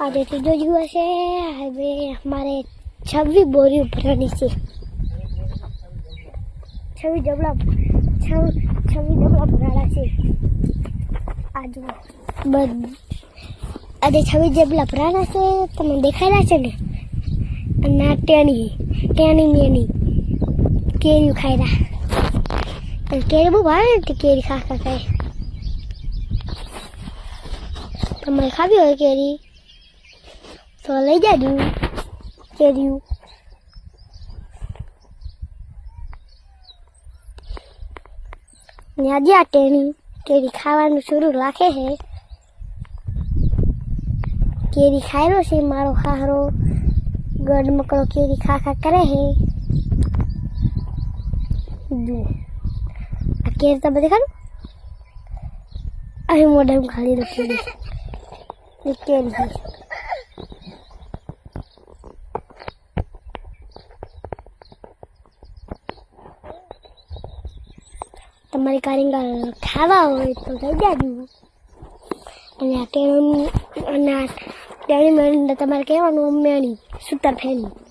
આજે ત્રીજો દિવસ છે. હવે અમારે 26 બોરીઓ ભરવાની છે. 26 જબલા ભરાડા છે. આજે 26 જબલા ભરાડા છે. તમને દેખાયેલા છે ને. અને ટેણી મેની કેરીઓ ખાયલા. કેરી બહુ ભાવે ને, કેરી ખા ખાય. તમારે ખાવી હોય કેરી તો લઈ જાજો કેરીઓ. આજે આ કેરી ખાવાનું શરૂ રાખે છે. કેરી ખાયલો છે મારો ખારો. ગઢ મકડો કેરી ખા કરે છે. જો આ કેરી તમે દેખાડો. અહીં મોઢામાં ખાલી રાખી કેરી છે. તમારી કારીગર ખાવા હોય તો લઈ જાજો. અને આ ટેણી તમારે કહેવાનું મેણી સૂતર ફેણી.